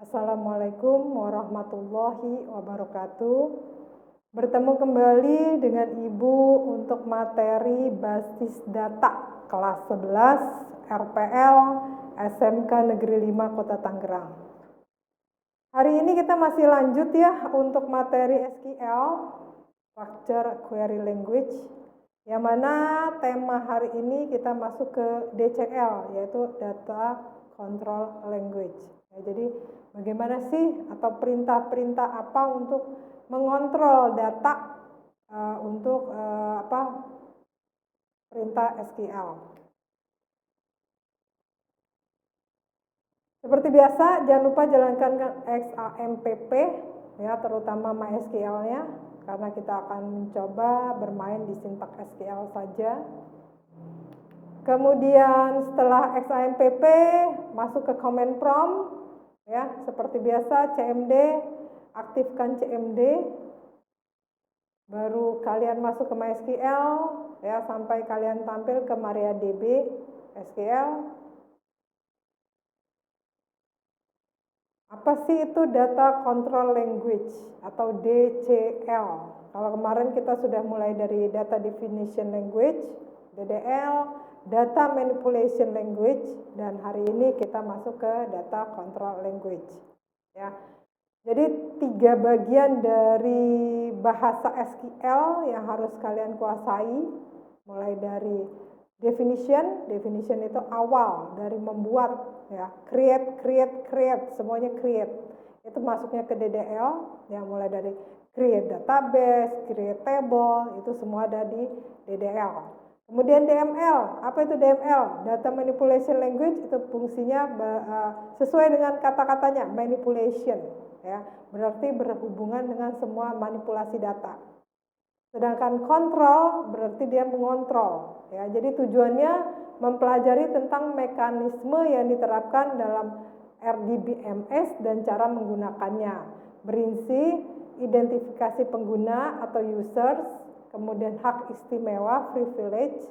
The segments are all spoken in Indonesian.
Assalamualaikum warahmatullahi wabarakatuh. Bertemu kembali dengan Ibu untuk materi basis data kelas 11 RPL SMK Negeri 5 Kota Tangerang. Hari ini kita masih lanjut ya untuk materi SQL, Structure Query Language, yang mana tema hari ini kita masuk ke DCL, yaitu Data Control Language. Jadi bagaimana sih atau perintah-perintah apa untuk mengontrol data untuk perintah SQL. Seperti biasa, jangan lupa jalankan XAMPP ya, terutama MySQL-nya, karena kita akan mencoba bermain di sintak SQL saja. Kemudian setelah XAMPP masuk ke command prompt ya, seperti biasa CMD, aktifkan CMD, baru kalian masuk ke MySQL ya, sampai kalian tampil ke MariaDB SQL. Apa sih itu Data Control Language atau DCL? Kalau kemarin kita sudah mulai dari Data Definition Language, DDL, Data Manipulation Language, dan hari ini kita masuk ke Data Control Language. Ya, jadi 3 bagian dari bahasa SQL yang harus kalian kuasai, mulai dari definition itu awal dari membuat ya, create, semuanya create. Itu masuknya ke DDL, yang mulai dari create database, create table, itu semua ada di DDL. Kemudian DML, apa itu DML? Data Manipulation Language, itu fungsinya sesuai dengan kata-katanya, manipulation, ya, berarti berhubungan dengan semua manipulasi data. Sedangkan kontrol berarti dia mengontrol, ya. Jadi tujuannya mempelajari tentang mekanisme yang diterapkan dalam RDBMS dan cara menggunakannya. Berisi identifikasi pengguna atau users, kemudian hak istimewa, privilege,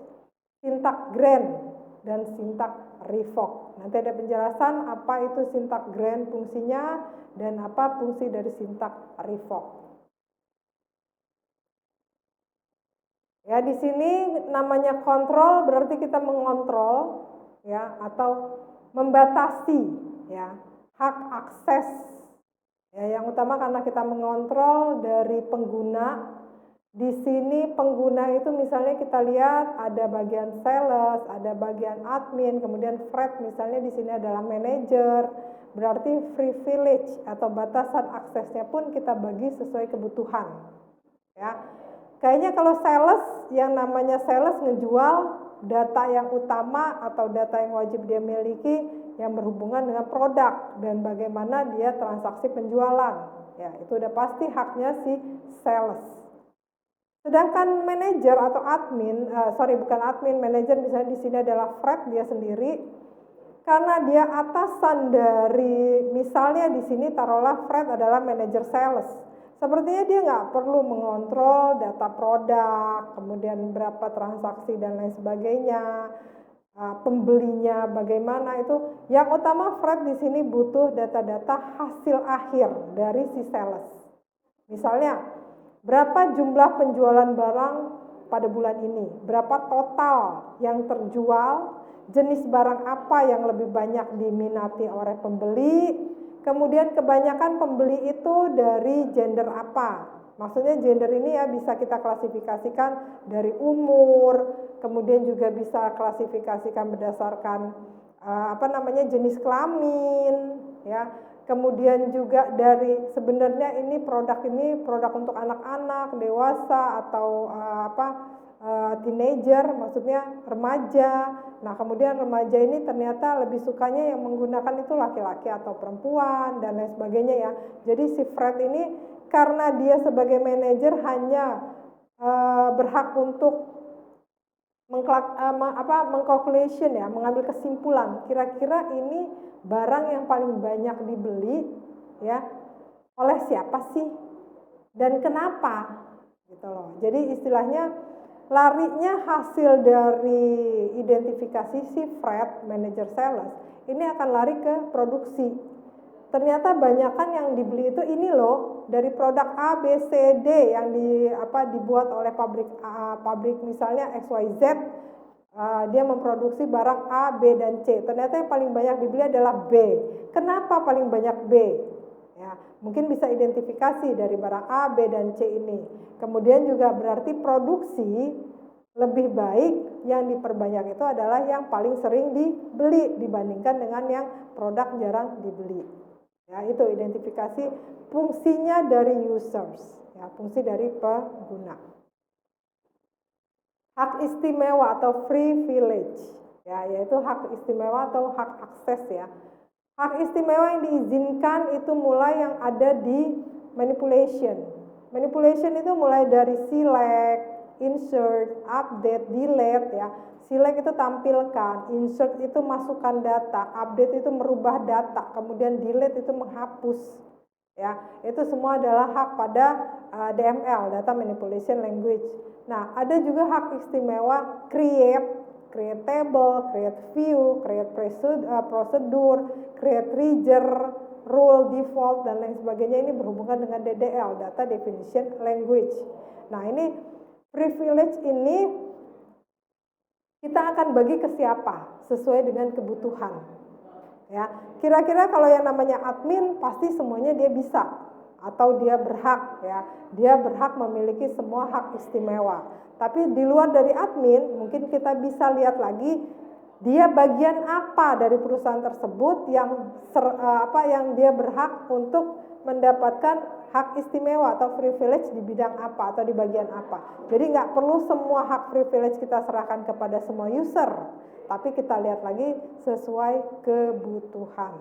sintak grant, dan sintak revoke. Nanti ada penjelasan apa itu sintak grant fungsinya dan apa fungsi dari sintak revoke. Ya, di sini namanya kontrol berarti kita mengontrol ya, atau membatasi ya hak akses. Ya, yang utama karena kita mengontrol dari pengguna. Di sini pengguna itu misalnya kita lihat ada bagian sales, ada bagian admin, kemudian Fred misalnya di sini adalah manager. Berarti privilege atau batasan aksesnya pun kita bagi sesuai kebutuhan. Ya. Kayaknya kalau sales, yang namanya sales ngejual data yang utama atau data yang wajib dia miliki yang berhubungan dengan produk dan bagaimana dia transaksi penjualan. Ya, itu udah pasti haknya si sales. Sedangkan manajer atau admin, manajer misalnya di sini adalah Fred dia sendiri, karena dia atasan dari, misalnya di sini taruhlah Fred adalah manajer sales. Sepertinya dia nggak perlu mengontrol data produk, kemudian berapa transaksi dan lain sebagainya, pembelinya bagaimana itu. Yang utama Fred di sini butuh data-data hasil akhir dari si sales. Misalnya, berapa jumlah penjualan barang pada bulan ini, berapa total yang terjual, jenis barang apa yang lebih banyak diminati oleh pembeli. Kemudian kebanyakan pembeli itu dari gender apa? Maksudnya gender ini ya bisa kita klasifikasikan dari umur, kemudian juga bisa klasifikasikan berdasarkan jenis kelamin, ya. Kemudian juga dari sebenarnya ini produk untuk anak-anak, dewasa atau teenager, maksudnya remaja. Nah, kemudian remaja ini ternyata lebih sukanya yang menggunakan itu laki-laki atau perempuan dan lain sebagainya ya. Jadi si Fred ini karena dia sebagai manajer hanya berhak untuk mengcalculation ya, mengambil kesimpulan kira-kira ini barang yang paling banyak dibeli ya oleh siapa sih dan kenapa gitu loh. Jadi istilahnya larinya hasil dari identifikasi si Fred, manager sales, ini akan lari ke produksi. ternyata banyakan yang dibeli itu ini loh dari produk A, B, C, D yang dibuat oleh pabrik misalnya XYZ, dia memproduksi barang A, B, dan C. Ternyata yang paling banyak dibeli adalah B. Kenapa paling banyak B? Ya, mungkin bisa identifikasi dari barang A, B, dan C ini. Kemudian juga berarti produksi lebih baik yang diperbanyak itu adalah yang paling sering dibeli dibandingkan dengan yang produk jarang dibeli. Ya, itu identifikasi fungsinya dari users, ya, fungsi dari pengguna. Hak istimewa atau privilege, ya, yaitu hak istimewa atau hak akses ya. Hak istimewa yang diizinkan itu mulai yang ada di manipulation. Manipulation itu mulai dari select, insert, update, delete ya. Select itu tampilkan, insert itu masukkan data, update itu merubah data, kemudian delete itu menghapus. Ya, itu semua adalah hak pada DML, Data Manipulation Language. Nah, ada juga hak istimewa create table, create view, create prosedur, create trigger, rule, default, dan lain sebagainya. Ini berhubungan dengan DDL, Data Definition Language. Nah, ini privilege ini kita akan bagi ke siapa sesuai dengan kebutuhan. Ya, kira-kira kalau yang namanya admin pasti semuanya dia bisa atau dia berhak ya. Dia berhak memiliki semua hak istimewa. Tapi di luar dari admin mungkin kita bisa lihat lagi dia bagian apa dari perusahaan tersebut yang dia berhak untuk mendapatkan hak istimewa atau privilege di bidang apa atau di bagian apa. Jadi nggak perlu semua hak privilege kita serahkan kepada semua user, tapi kita lihat lagi sesuai kebutuhan.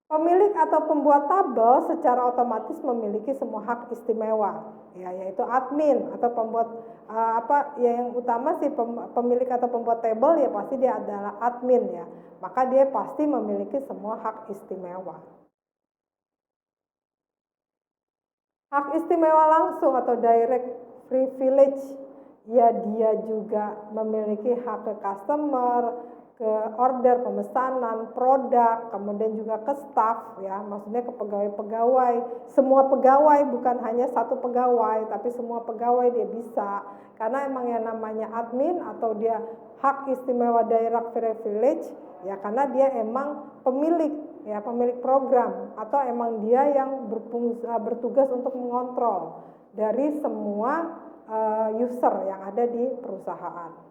Pemilik atau pembuat tabel secara otomatis memiliki semua hak istimewa, ya, yaitu admin atau pembuat yang utama sih pemilik atau pembuat tabel ya pasti dia adalah admin ya, maka dia pasti memiliki semua hak istimewa. Hak istimewa langsung atau direct privilege, ya dia juga memiliki hak ke customer, ke order pemesanan, produk, kemudian juga ke staff ya, maksudnya ke pegawai-pegawai, semua pegawai bukan hanya satu pegawai, tapi semua pegawai dia bisa, karena emang yang namanya admin atau dia hak istimewa direct privilege ya karena dia emang pemilik ya, pemilik program atau emang dia yang bertugas untuk mengontrol dari semua user yang ada di perusahaan.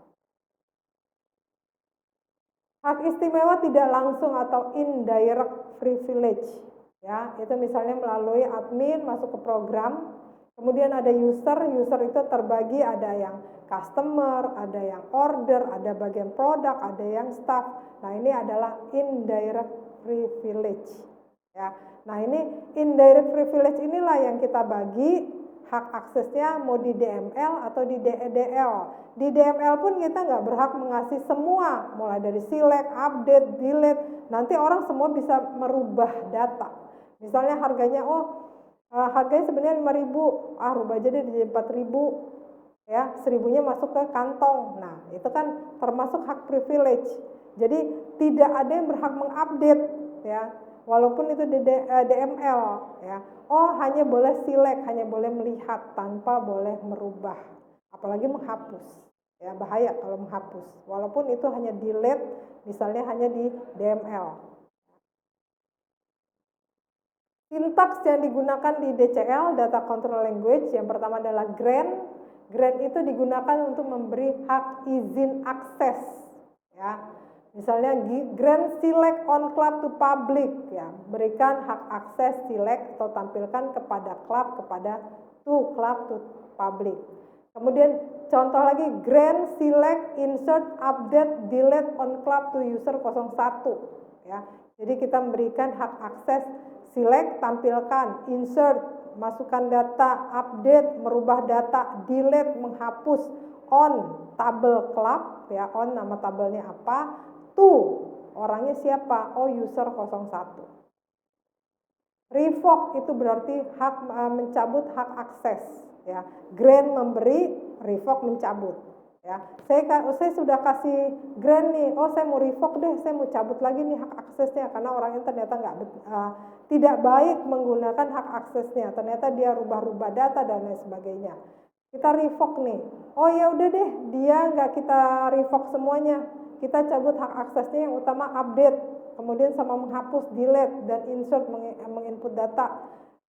Hak istimewa tidak langsung atau indirect privilege ya, itu misalnya melalui admin masuk ke program, kemudian ada user itu terbagi, ada yang customer, ada yang order, ada bagian produk, ada yang staff. Nah, ini adalah indirect privilege ya. Nah, ini indirect privilege inilah yang kita bagi hak aksesnya mau di DML atau di DDL. Di DML pun kita nggak berhak mengasih semua, mulai dari select, update, delete. Nanti orang semua bisa merubah data. Misalnya harganya harganya sebenarnya 5.000, rubah aja deh jadi 4.000 ya, 1.000-nya masuk ke kantong. Nah, itu kan termasuk hak privilege. Jadi tidak ada yang berhak mengupdate ya, walaupun itu DML ya. Hanya boleh select, hanya boleh melihat tanpa boleh merubah, apalagi menghapus ya, bahaya kalau menghapus walaupun itu hanya delete, misalnya hanya di DML. Sintaks yang digunakan di DCL, Data Control Language, yang pertama adalah grant. Grant itu digunakan untuk memberi hak izin akses ya. Misalnya grant select on club to public ya, berikan hak akses select atau tampilkan kepada club, kepada club to public. Kemudian contoh lagi grant select insert update delete on club to user 01 ya. Jadi kita memberikan hak akses select, tampilkan, insert, masukkan data, update, merubah data, delete, menghapus, on tabel club ya, on nama tabelnya apa, orangnya siapa, user 01. Revoke itu berarti hak mencabut hak akses ya. Grant memberi, revoke mencabut Ya, saya sudah kasih grant nih, oh saya mau revoke deh, saya mau cabut lagi nih hak aksesnya karena orang ini ternyata tidak baik menggunakan hak aksesnya, ternyata dia rubah-rubah data dan lain sebagainya. Kita revoke nih, oh ya udah deh, dia nggak kita revoke semuanya, kita cabut hak aksesnya, yang utama update, kemudian sama menghapus, delete, dan insert menginput data,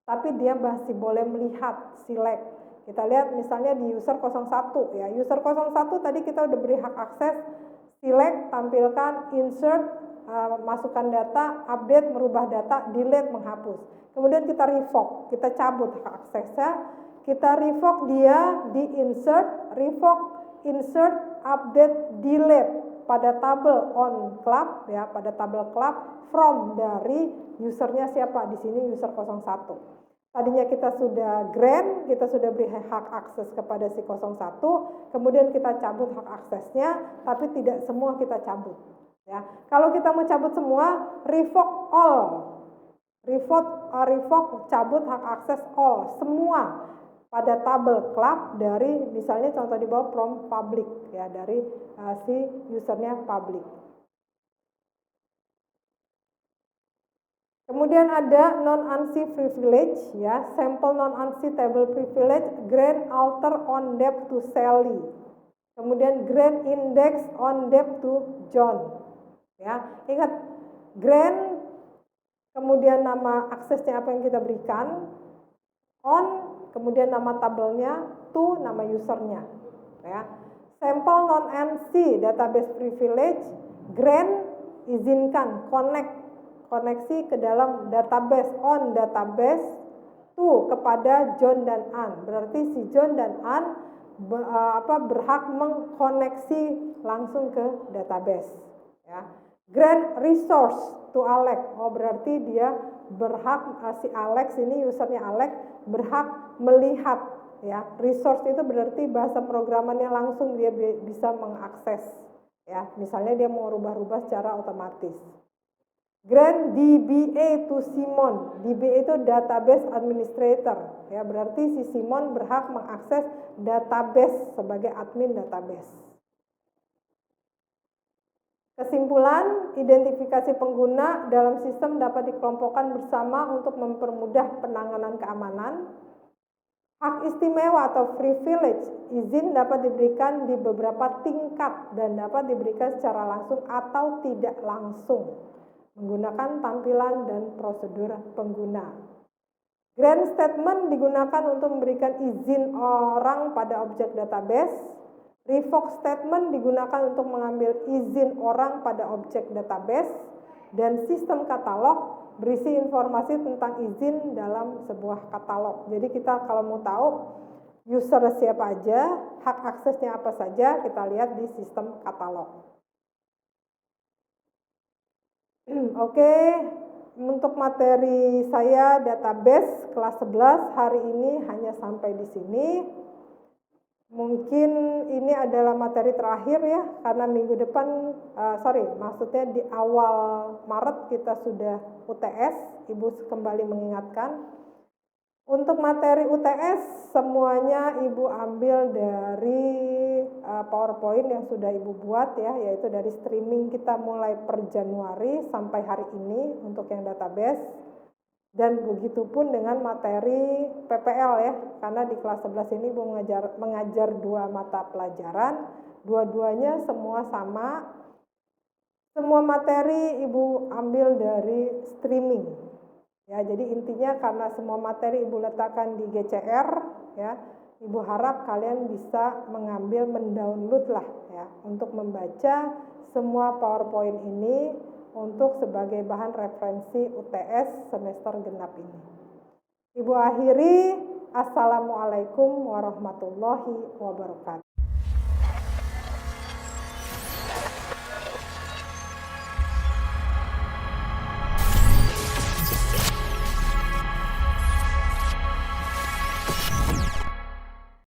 tapi dia masih boleh melihat, select. Kita lihat misalnya di user 01 ya. User 01 tadi kita udah beri hak akses, select, tampilkan, insert, masukkan data, update, merubah data, delete, menghapus. Kemudian kita revoke, kita cabut hak aksesnya, kita revoke dia di insert, revoke, insert, update, delete pada tabel on club ya, pada tabel club from dari usernya siapa, di sini user 01. Tadinya kita sudah grant, kita sudah beri hak akses kepada si 01, kemudian kita cabut hak aksesnya, tapi tidak semua kita cabut. Ya, kalau kita mau cabut semua, revoke all, revoke cabut hak akses all, semua pada tabel club dari misalnya contoh di bawah from public ya, dari si usernya public. Kemudian ada non-ANSI privilege ya, sample non-ANSI table privilege, grant alter on depth to Sally. Kemudian grant index on depth to John. Ya, ingat grant kemudian nama aksesnya apa yang kita berikan, on kemudian nama tabelnya, to nama usernya. Ya. Sample non-ANSI database privilege, grant izinkan koneksi ke dalam database, on database, to kepada John dan Ann. Berarti si John dan Ann berhak mengkoneksi langsung ke database. Ya. Grant resource to Alex. Oh berarti dia berhak, si Alex ini usernya Alex berhak melihat ya. Resource itu berarti bahasa programannya langsung dia bisa mengakses. Ya, misalnya dia mau rubah-rubah secara otomatis. Grant DBA to Simon. DBA itu database administrator. Ya, berarti si Simon berhak mengakses database sebagai admin database. Kesimpulan, identifikasi pengguna dalam sistem dapat dikelompokkan bersama untuk mempermudah penanganan keamanan. Hak istimewa atau privilege, izin dapat diberikan di beberapa tingkat dan dapat diberikan secara langsung atau tidak langsung menggunakan tampilan dan prosedur pengguna. Grant statement digunakan untuk memberikan izin orang pada objek database. Revoke statement digunakan untuk mengambil izin orang pada objek database. Dan sistem katalog berisi informasi tentang izin dalam sebuah katalog. Jadi kita kalau mau tahu user siapa aja, hak aksesnya apa saja, kita lihat di sistem katalog. Oke, untuk materi saya database kelas 11 hari ini hanya sampai di sini. Mungkin ini adalah materi terakhir ya, karena minggu depan, maksudnya di awal Maret kita sudah UTS, Ibu kembali mengingatkan. Untuk materi UTS semuanya Ibu ambil dari PowerPoint yang sudah Ibu buat ya, yaitu dari streaming kita mulai per Januari sampai hari ini untuk yang database. Dan begitu pun dengan materi PPL ya, karena di kelas 11 ini Ibu mengajar 2 mata pelajaran, dua-duanya semua sama. Semua materi Ibu ambil dari streaming. Ya, jadi intinya karena semua materi Ibu letakkan di GCR ya, Ibu harap kalian bisa mendownload lah ya untuk membaca semua PowerPoint ini untuk sebagai bahan referensi UTS semester genap ini. Ibu akhiri, Assalamualaikum warahmatullahi wabarakatuh.